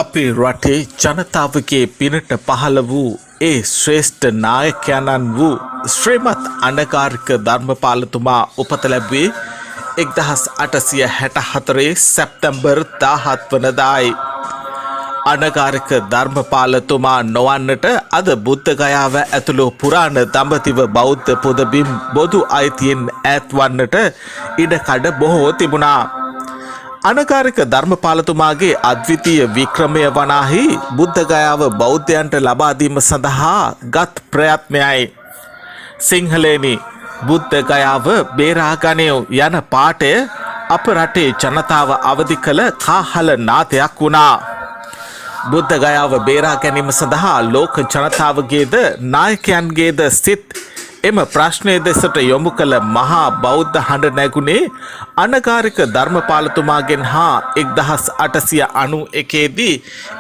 අපේ රටේ ජනතාවගේ පිනට පහළ වූ ඒ ශ්‍රේෂ්ඨ නායකයන්න් වූ ශ්‍රීමත් අනගාරික ධර්මපාලතුමා උපත ලැබුවේ 1864 සැප්තැම්බර් 17 වනදායි. අනගාරික ධර්මපාලතුමා නොවන්නට අද බුද්ධ ගයාව ඇතුළු පුරාණ දඹදිව බෞද්ධ පුදබිම් බොදු අයිතියෙන් ඈත් වන්නට ඉඩකඩ බොහෝ තිබුණා. අනගාරික ධර්මපාලතුමාගේ අද්විතීය වික්‍රමය වනාහි බුද්ධ ගයාව බෞද්ධයන්ට ලබා දීම සඳහා ගත් ප්‍රයත්නයයි. සිංහලේනි බුද්ධ ගයාව බේරා ගනිව් යන පාඨය අප රටේ ජනතාව අවදි කළ කාහල නාදයක් වුණා. බුද්ධ ගයාව බේරා ගැනීම සඳහා ලෝක ජනතාවගේද නායකයන්ගේද සිත් එම ප්‍රශ්නය දෙසට යොමු කළ මහා බෞද්ධ හඬ නැගුණේ අනගාරික ධර්මපාලතුමාගෙන් හා 1891 දී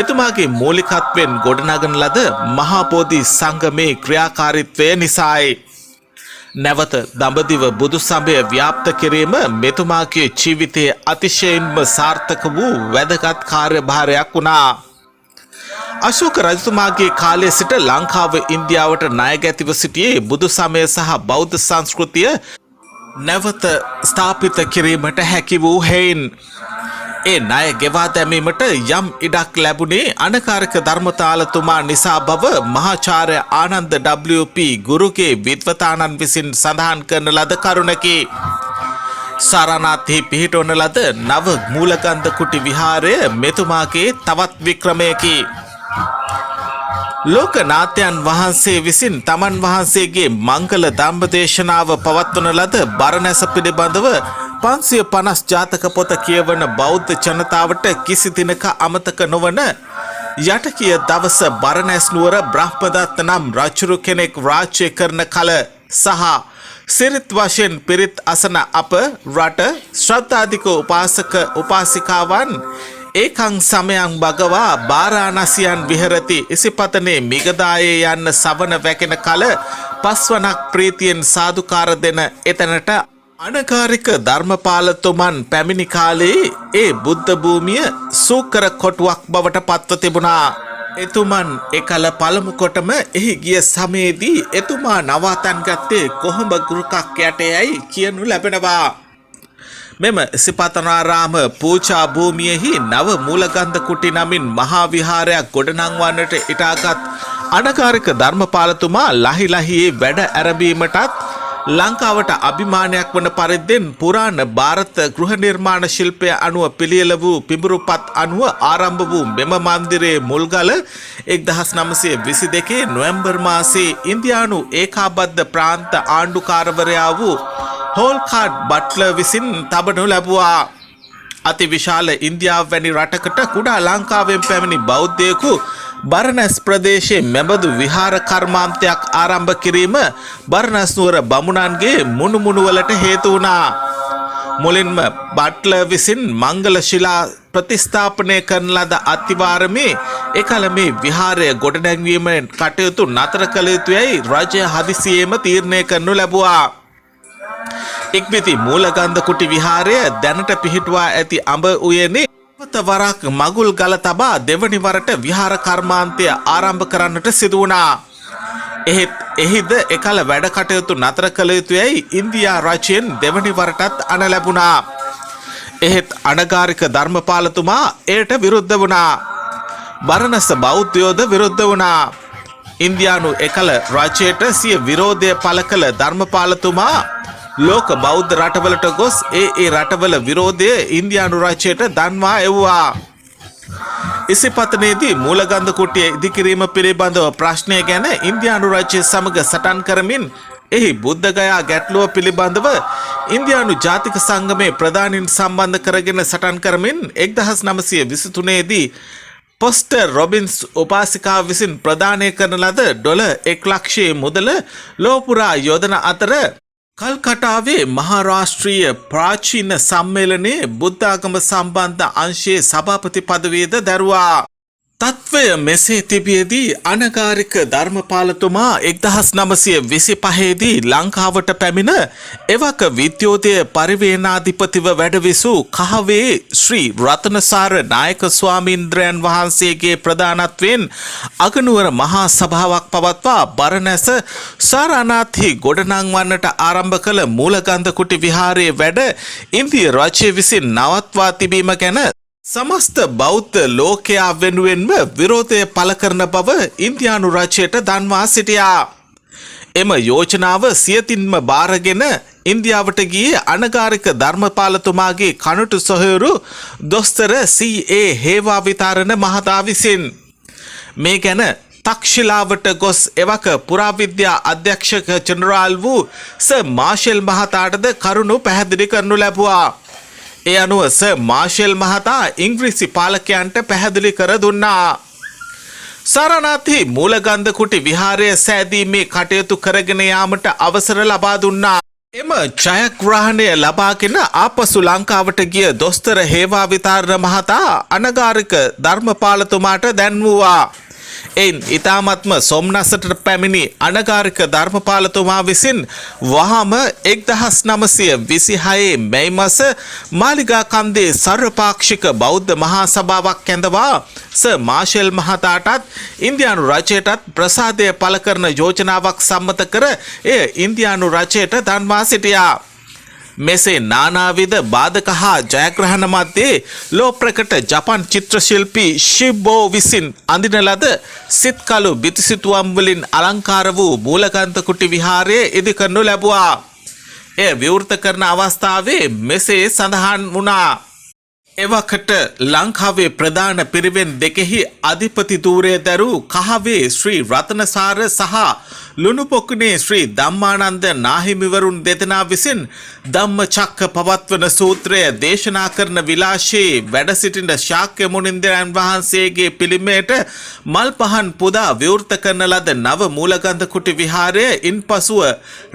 එතුමාගේ මූලිකත්වයෙන් ගොඩනගන ලද මහා බෝධි සංගමේ ක්‍රියාකාරීත්වය නිසායි. නැවත දඹදිව බුදු සමය ව්‍යාප්ත කිරීම මෙතුමාගේ ජීවිතයේ අතිශයින්ම සාර්ථක වූ වැදගත් කාර්යභාරයක් වුණා. අශෝක රජතුමාගේ කාලයේ සිට ලංකාව ඉන්දියාවට ණයගැතිව සිටියේ බුදු සමය සහ බෞද්ධ සංස්කෘතිය නැවත ස්ථාපිත කිරීමට හැකි වූ හේයින් ඒ ණය ගෙවා දැමීමට යම් ඉඩක් ලැබුණේ අනගාරික ධර්මපාලතුමා නිසා බව මහාචාර්ය ආනන්ද WP ගුරුගේ විද්වතානන් විසින් සඳහන් කරන ලද කරුණකි. සාරනාථෙහි පිහිටවන ලද නව මූලගන්ධ කුටි විහාරය මෙතුමාගේ තවත් වික්‍රමයකි. ලෝකනාථයන් වහන්සේ විසින් තමන් වහන්සේගේ මංගල ධම්මදේශනාව පවත්වන ලද බරණැස පිළිබඳව 550 ජාතක පොත කියවන බෞද්ධ ජනතාවට කිසි දිනක අමතක නොවන යටකිය දවස බරණැස් නුවර බ්‍රහ්මදත්ත නම් රජුරු කෙනෙක් රාජ්‍ය කරන කල සහ සිරිත් වශයෙන් පිරිත් අසන අප රට ශ්‍රද්ධාධික උපාසක උපාසිකාවන් ඒකං සමයං භගවා බාරාණසියන් විහෙරති ඉසිපතනේ මිගදායේ යන්න සවන වැකෙන කල පස්වනක් ප්‍රීතියෙන් සාදුකාර දෙන එතනට අනගාරික ධර්මපාලතුමන් පැමිණි කාලේ ඒ බුද්ධ භූමිය සූකර කොටුවක් බවට පත්ව තිබුණා. එතුමන් එකල පළමු කොටම එහි ගිය සමයේදී එතුමා නවාතන් ගත්තේ කොහොඹ ගුරුකක් යටයයි කියනු ලැබෙනවා. මෙම සිපතනාරාම පූජා භූමියෙහි නව මූලගන්ධ කුටි නමින් මහා විහාරයක් ගොඩනංවන්නට ඉටාගත් අනගාරික ධර්මපාලතුමා ලහි ලහියේ වැඩ ඇරඹීමටත් ලංකාවට අභිමානයක් වන පරිද්දෙන් පුරාණ ಭಾರತ ගෘහ නිර්මාණ ශිල්පය අනුව පිළියෙල වූ පිඹුරුපත් අනුව ආරම්භ වූ මෙම මන්දිරයේ මුල්ගල 1922 නොවැම්බර් මාසයේ ඉන්දියානු ඒකාබද්ධ ප්‍රාන්ත ආණ්ඩුකාරවරයා වූ හෝල්කාඩ් බට්ලර් විසින් තබනු ලැබුවා. අති විශාල ඉන්දියාව වැනි රටකට කුඩා ලංකාවෙන් පැමිණි බෞද්ධයෙකු බරණැස් ප්‍රදේශයේ මෙබඳු විහාර කර්මාන්තයක් ආරම්භ කිරීම බරණැස් නුවර බමුණන්ගේ මුණුමුණුවලට හේතු වුණා. මුලින්ම බට්ලර් විසින් මංගල ශිලා ප්‍රතිස්ථාපනය කරන ලද අතිවාරමේ එකල මේ විහාරය ගොඩනැංවීමෙන් කටයුතු නතර කළ යුතුයයි රජය හදිසියේම තීරණය කරනු ලැබුවා. ඉක්බිති මූලගන්ධ කුටි විහාරය දැනට පිහිටුවා ඇති අඹ උයනේ වරක් මගුල් ගල තබා දෙවනි වරට විහාර කර්මාන්තය ආරම්භ කරන්නට සිදු වුණා. එහිද එකල වැඩ කටයුතු නතර කළ යුතුයයි ඉන්දියා රජයෙන් දෙවනි වරටත් අණ ලැබුණා. එහෙත් අනගාරික ධර්මපාලතුමා එයට විරුද්ධ වුණා. බරණැස බෞද්ධයෝද විරුද්ධ වුණා. ඉන්දියානු එකල රජයට සිය විරෝධය පළ කළ ධර්මපාලතුමා ලෝක බෞද්ධ රටවලට ගොස් ඒ රටවල විරෝධය ඉන්දියානු රජයට දන්වා එව්වා. ඉසිපතනයේදී මූලගන්ධ කුටිය ඉදිකිරීම පිළිබඳව ප්‍රශ්නය ගැන ඉන්දියානු රජය සමග සටන් කරමින් එහි බුද්ධ ගයා ගැටලුව පිළිබඳව ඉන්දියානු ජාතික සංගමේ ප්‍රධානීන් සම්බන්ධ කරගෙන සටන් කරමින් 1923 දී පොස්ටර් රොබින්ස් උපාසිකාව විසින් ප්‍රදානය කරන ලද $1 ලක්ෂයේ මුදල ලෝපුරා යොදන අතර කල්කටාවේ මහාරාෂ්ට්‍රීය ප්‍රාචීන සම්මේලනයේ බුද්ධාගම සම්බන්ධ අංශයේ සභාපති පදවියද දැරුවා. තත්ත්වය මෙසේ තිබියදී අනගාരിക ධර්මපාලතුමා 1925දී ලංකාවට පැමිණ එවක විද්‍යෝදය පරිවේනාධිපතිව වැඩවිසූ කහවේ ශ්‍රී රතනසාර නායක ස්වාමීන්ද්‍රයන් වහන්සේගේ ප්‍රධානත්වයෙන් අගනුවර මහා සභාවක් පවත්වා බරණැස සාරානාථි ගොඩනංවන්නට ආරම්භ කළ මූලගන්ධකුටි විහාරයේ වැඩ ඉන්දිය රජය විසින් නවත්වා තිබීම ගැන සමස්ත බෞද්ධ ලෝකයා වෙනුවෙන්ම විරෝධය පළ කරන බව ඉන්දියානු රජයට දන්වා සිටියා. එම යෝජනාව සියතින්ම බාරගෙන ඉන්දියාවට ගියේ අනගාരിക ධර්මපාලතුමාගේ කනටු සොහොයුරු දොස්තර සී.ඒ. හේවා විතාරණ මහතා විසින්. මේ ගැන තක්ෂිලාවට ගොස් එවක පුරාවිද්‍යා අධ්‍යක්ෂක ජෙනරාල් වූ සර් මාෂල් මහතාටද කරුණු පැහැදිලි කරනු ලැබුවා. ඒ අනුව සර් මාෂල් මහතා ඉංග්‍රීසි පාලකයන්ට පැහැදිලි කර දුන්නා. සාරානාථි මූලගන්ධකුටි විහාරය සෑදීමේ කටයුතු කරගෙන යාමට අවසර ලබා දුන්නා. එම ජයග්‍රහණය ලබාගෙන ආපසු ලංකාවට ගිය දොස්තර හේවා විතාරණ මහතා අනගාരിക ධර්මපාලතුමාට දැන්වුවා. එයින් ඉතාමත්ම සොම්නසට පැමිණි අනගාരിക ධර්මපාලතුමා විසින් වහාම 1926 මැයි මස මාලිගා කන්දේ සර්වපාක්ෂික බෞද්ධ මහා සභාවක් කැඳවා සර් මාෂල් මහතාටත් ඉන්දියානු රජයටත් ප්‍රසාදය පළ කරන යෝජනාවක් සම්මත කර එය ඉන්දියානු රජයට දන්වා සිටියා. මෙසේ නානාවිද බාධක හා ජයග්‍රහණ මැද්දේ ලෝප්‍රකට ජපන් චිත්‍රශිල්පී ශිබෝ විසින් අඳින ලද සිත්කලු බිතුසිතුවම් වලින් අලංකාර වූ මූලගන්ධකුටි විහාරය ඉදිකරනු ලැබුවා. එය විවෘත කරන අවස්ථාවේ මෙසේ සඳහන් වුණා. එවකට ලංකාවේ ප්‍රධාන පිරිවෙන් දෙකෙහි අධිපති ධූරය දැරූ කහවේ ශ්‍රී රතනසාර සහ ලුණුපොකුණේ ශ්‍රී ධම්මානන්ද නාහිමිවරුන් දෙදෙනා විසින් ධම්මචක්ක පවත්වන සූත්‍රය දේශනා කරන විලාශයේ වැඩ සිටින ශාක්‍ය මුනින්දයන් වහන්සේගේ පිළිමයට මල් පහන් පුදා විවෘත කරන ලද නව මූලගන්ධකුටි විහාරය ඉන්පසුව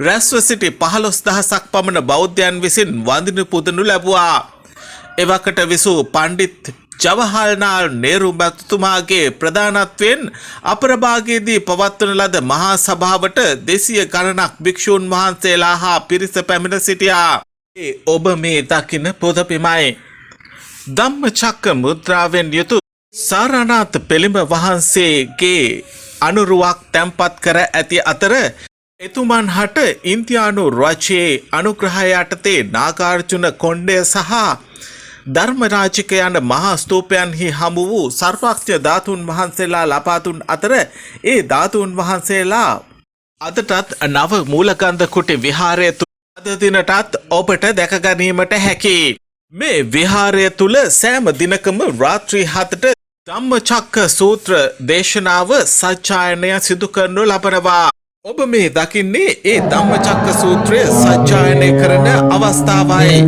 රැස්ව සිටි 15000ක් පමණ බෞද්ධයන් විසින් වඳිනු පුදනු ලැබුවා. එවකට විසූ පණ්ඩිත් ජවහර්ලාල් නේරු මැතිතුමාගේ ප්‍රධානත්වයෙන් අපරභාගයේදී පවත්වන ලද මහා සභාවට 200 ගණනක් භික්ෂූන් වහන්සේලා හා පිරිස පැමිණ සිටියා. ඔබ මේ දකින පොදපිමයි. ධම්මචක්ක මුද්‍රාවෙන් යුතු සාරානාථ පිළිම වහන්සේගේ අනුරුවක් තැන්පත් කර ඇති අතර එතුමන් හට ඉන්දියානු රජයේ අනුග්‍රහය යටතේ නාගාර්ජුන කොණ්ඩය සහ ධර්මරාජික යන මහා ස්තූපයන්හි හමු වූ සර්වඥ ධාතුන් වහන්සේලා ලබා දුන් අතර ඒ ධාතුන් වහන්සේලා අදටත් නව මූලගන්ධකුටි විහාරය තුල අද දිනටත් ඔබට දැක ගැනීමට හැකියි. මේ විහාරය තුල සෑම දිනකම රාත්‍රී 7ට ධම්මචක්ක සූත්‍ර දේශනාව සජ්ජායනය සිදු කරනු ලබනවා. ඔබ මේ දකින්නේ ඒ ධම්මචක්ක සූත්‍රය සජ්ජායනය කරන අවස්ථාවයි.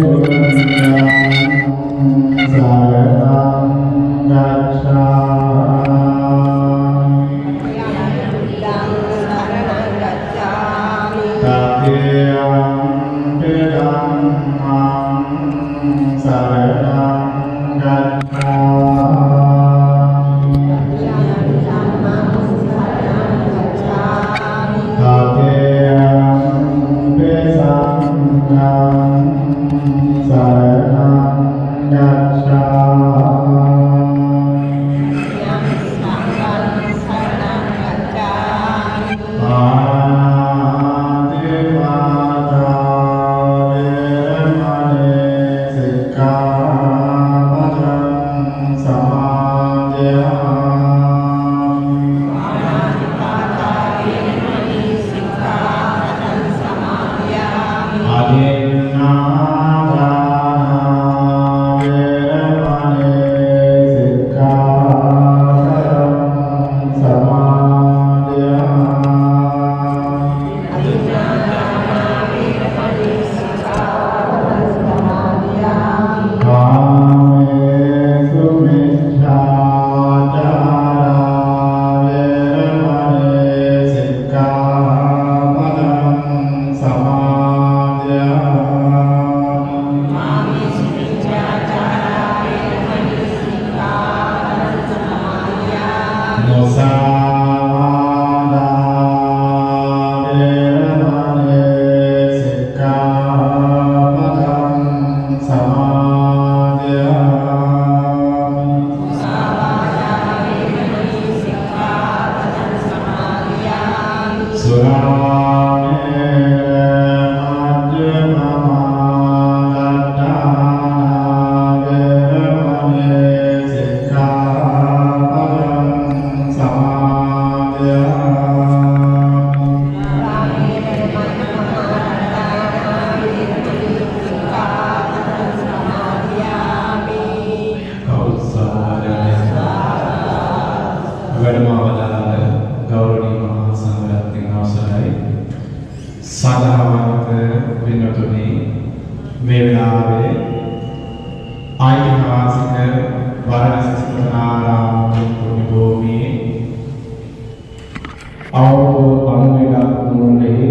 සදාවන්ත වෙනතුනි මේ වෙලාවේ ඓතිහාසික වරණසිංහාරාම පුණ්‍ය භූමියේ අවුරුදු 91ක් මුළුල්ලේ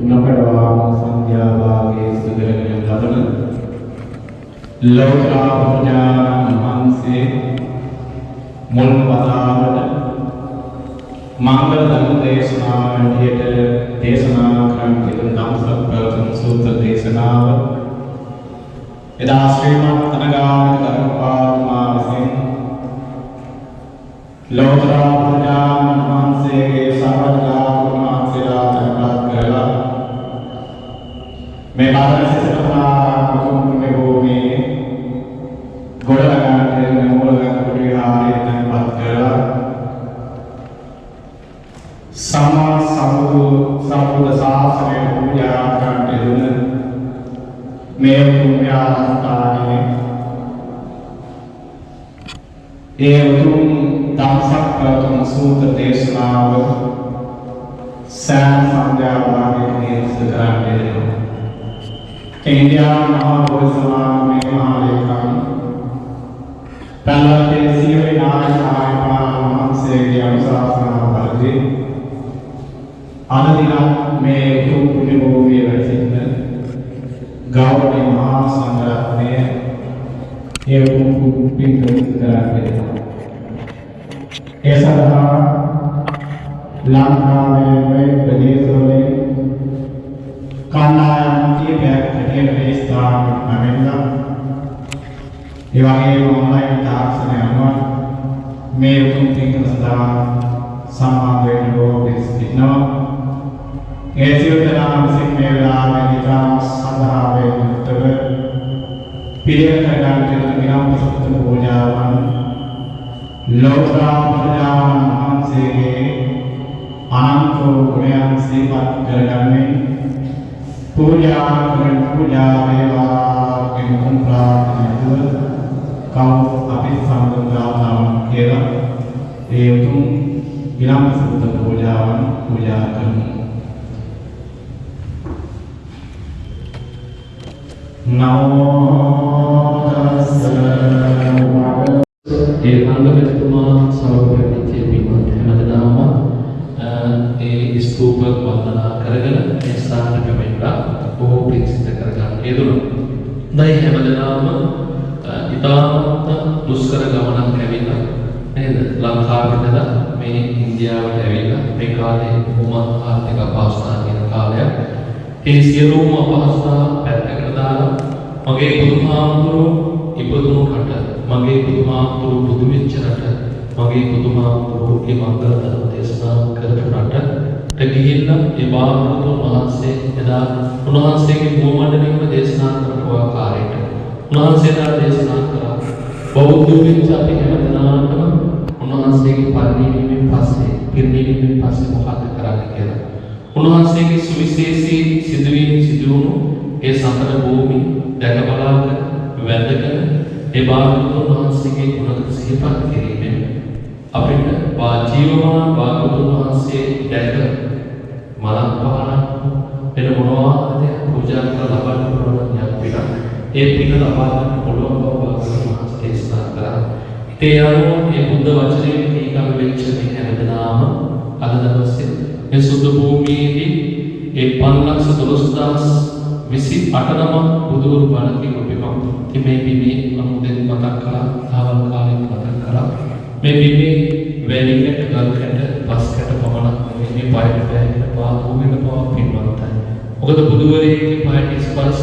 නොකඩවාම සන්ධ්‍යා භාගයේ සිදු කරගෙන ලබන ලෝක පුණ්‍යාරාම වහන්සේ මුල් වතාවට මංගල ධර්ම දේශනාවලියට දේශනා කරන තිබෙන ධම්සක් ප්‍රවෘත්ති සූත්‍ර දේශනාව එදා ශ්‍රීමත් අනගාමික ධර්මපාලතුමා විසින් ලෝතර පුණ්‍යාරාම වහන්සේගේ සර්වඥා ගුණාන්සේලා තැන්පත් කරලා මේ වරණසිංහාරාම පුණ්‍ය භූමියේ ගොඩනගා දෙන මූලගත් කුටිහාරයේ තැන්පත් කරලා සම්මා සම්බුද්ධ ශාසනය පූජා කරන්නට යන මේ පුණ්‍යාස්ථානයේ ඒ උතුම් ධම්සක් ප්‍රවෘත්ති සූත්‍ර දේශනාව සෑම සන්ධ්‍යා භාගයේ සිදු කරන්නේ ඉන්දියා මහා බෝධි සමාගමේ මහා ලේකම් පළාතේ සියවි නායකයන් වහන්සේගේ අනුශාසනාව පරිදි අද දින මේ උතුම් පුණ්‍ය භූමියේ වැඩ සිටින ගෞරවනීය මහා සංඝරත්නය ඒ උතුම් පින්කම කරන්නේ. ඒ සඳහා ලංකාවේ මේ ප්‍රදේශවල කණ්ඩායම් කීපයක් හැටියට මේ ස්ථානයට පැමිණලා ඒ වගේම ඔන්ලයින් තාක්ෂණය අනුව මේ උතුම් පින්කම සඳහා සම්මාන වෙන ලෝකෙ සිටිනවා. ඒ සියලු දෙනා විසින් මේ වෙලාවේදී ඉතාම සද්ධාවෙන් යුක්තව පිළිවෙල කරගන්න විනම් සුත්ත පූජාවන් ලෝතර පුණ්‍යාරාම වහන්සේගේ අනන්ත ගුණයන් සිහිපත් කරගන්නේ පූජා කරන පූජා වේවා කියන ප්‍රාර්ථනාව කවුරු අපි සම්බන්ධතාවම කියලා ඒ උතුම් විනම් සුත්ත පූජාවන් පූජා කරමු. නමෝ තස්ස ඒ අංගමතුමා සමගපිතේ පින්වත් හැමදෙනාම ඒ ස්තූප වන්දනා කරගෙන ඒ ස්ථානට පැමිණලා බොහෝ පින් සිද්ධ කරගන්න යෙදුණා. දැන් හැමදෙනාම ඉතාමත් දුෂ්කර ගමනක් ඇවිල්ලා නේද? ලංකාවේ ඉඳලා මේ ඉන්දියාවට ඇවිල්ලා මේ කාලේ බොහොම ආර්ථික අපහසුතාව තියෙන කාලයක්. ඒ සියලුම අපහසුතා පැත්තකට දාලා මගේ බුදුහාමුදුරුවෝ ඉපදුණු රට, මගේ බුදුහාමුදුරුවෝ බුදු වෙච්ච රට, මගේ බුදුහාමුදුරුවෝගේ මංගල ධර්ම දේශනා කරපු රටට ගිහිල්ලා ඒ බාහතුන් වහන්සේ එදා උන්වහන්සේගේ මුවමණ්ඩලෙම දේශනා කරපු ආකාරයට උන්වහන්සේලා දේශනා කරා බෞද්ධ වෙච්ච අපි හැමදෙනාටම උන්වහන්සේගේ පරිණිවීමෙන් පස්සේ පිරිණිවීමෙන් පස්සේ මොකද කරන්නේ කියලා උන්වහන්සේගේ සුවිශේෂී සිදුවීම් සිදුවුණු ඒ සතර භූමි දැක බලාගෙන වැඳගෙන ඒ භාගතුන් වහන්සේගේ ගුණ සිහිපත් කිරීමෙන් අපිට ජීවමාන භාගතුන් වහන්සේ දැක මලක් පහනක් වෙන මොනවාද පූජා කරලා ලබන්න පුළුවන් යම් ඒ පින ලබා ගන්න පුළුවන් බව භාගතුන් වහන්සේ දේශනා කළා. ඒ අනුව මේ බුද්ධ වචනේ ඒකම වෙච්ච මේ හැමදෙනාම අද දවසේ මේ සුද්ධ භූමියේදී ඒ 512028 නම බුදුරු බණ කියපෙමු. මේ බිමේ අමුදෙන් මතක් කරලා ආවල් කාලේ මතක් කරලා මේ බිමේ වැලිකට ගල්කට පස්කට පමණක් මේ පයට බැහැගෙන පාවුගෙන පව පින්වන්තයි. මොකද බුදුවරයෙක්ගේ පයට ස්පර්ශ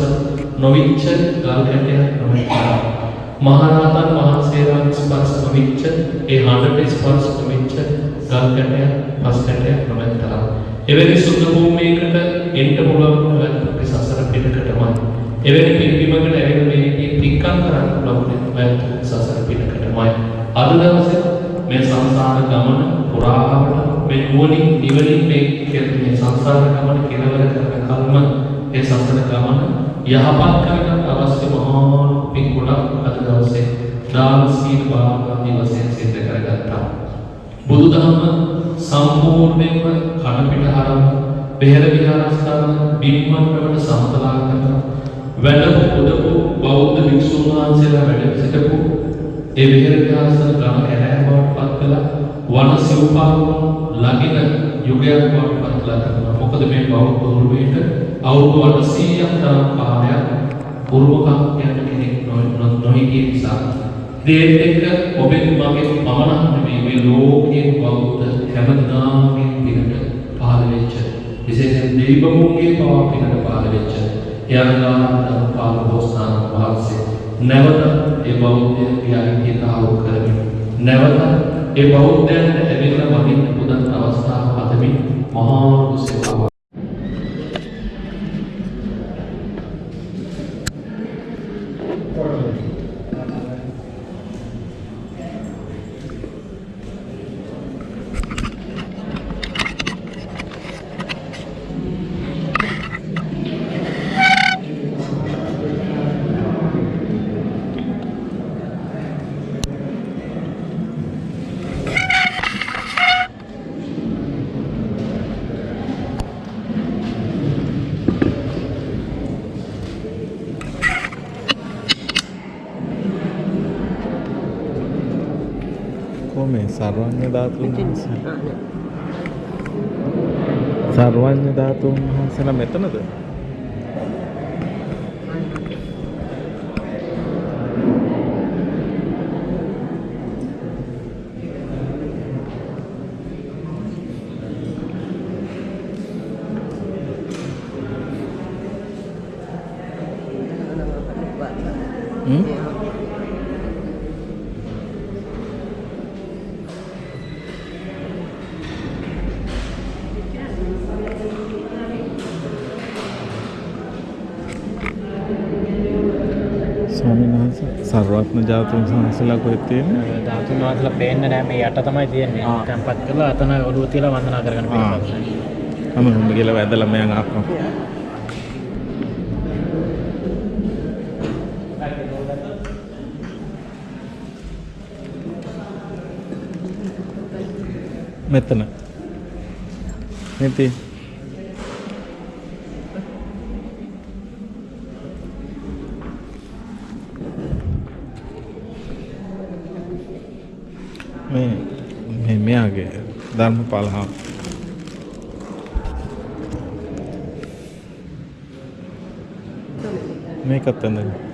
නොවිච්ච ගල්කටයක් නොවිච්චා. මහරහතන් වහන්සේලාගේ ස්පර්ශ නොවිච්ච ඒ හඬට ස්පර්ශ නොවිච්ච ගල්කටයක් පස්කටයක් නොවිච්චා. එවැනි සුද්ධ භූමියකට එන්න පුළුවන් අපේ සසර පිටකටමයි. එවැනි පිළිබිමකට ඇවිල්ලා මේ පින්කම් කරන්න පුළුවන් සසර පිටකටමයි. අද දවසේ මේ සංසාර ගමන පුරාවට මේ නුවණින් නිවනින් මේ සංසාර ගමන කෙලවර කරන කල්ම ඒ සසර ගමන යහපත් කරගන්න අවශ්‍ය මහා පින් ගොඩක් අද දවසේ දාන සීල භාවනාදී වශයෙන් සිද්ධ කරගත්තා. බුදුදහම සම්පූර්ණයෙන්ම කන පිට හරව බෙහෙර විහාරස්ථාන බිම්මන්වලට සමතලා කරලා වැඩම උදපු බෞද්ධ භික්ෂුන් වහන්සේලා වැඩ සිටපු ඒ බෙහෙර විහාරස්ථාන ගම කැරෑ බවට පත් කළා වන සිව්පාවුන් ළඟින යුගයක් බවට පත් කළා කරනවා. මොකද මේ බෞද්ධ උරුමයට අවුරුදු 800ක් තරම් කාලයක් උරුමකම් යන කෙනෙක් නොහිටිය නිසා දේත් එක්ක ඔබෙත් මගේ පමණක් නෙමෙයි මේ ලෝකයේ බෞද්ධ හැමදාමගේ පිනට පහළ වෙච්ච විශේෂයෙන් දෙවිවරුන්ගේ පවා පිනට පහළ වෙච්ච යනදාන පාලකෝස්ථාන වහන්සේ නැවත ඒ බෞද්ධයන්ගේ අයිතිතාව කරමින් නැවත ඒ බෞද්ධයන්ට ඇවිල්ලා වහින්න පුදන් අවස්ථාව හදමින් මහා සේවාව මේ සර්වඥ ධාතුන් වහන්සේ සර්වඥ ධාතුන් වහන්සේලා මෙතනද? ස්වාමීන් වහන්සේ සර්වඥ ධාතුන් වහන්සේලා කොහෙද තියෙන්නේ? ධාතුන් වහන්සේලා පේන්නේ නැහැ මේ යට තමයි තියෙන්නේ. tempත් කරලා අතන ඔළුව තියලා වන්දනා කරගෙන පිළිපදිනවා. මම ගිහලා වැදලා මයන් ආපහු. මෙතන. මෙතේ. මේ මෙයාගේ ධර්මපාල හා මේකත් ඇඳගෙන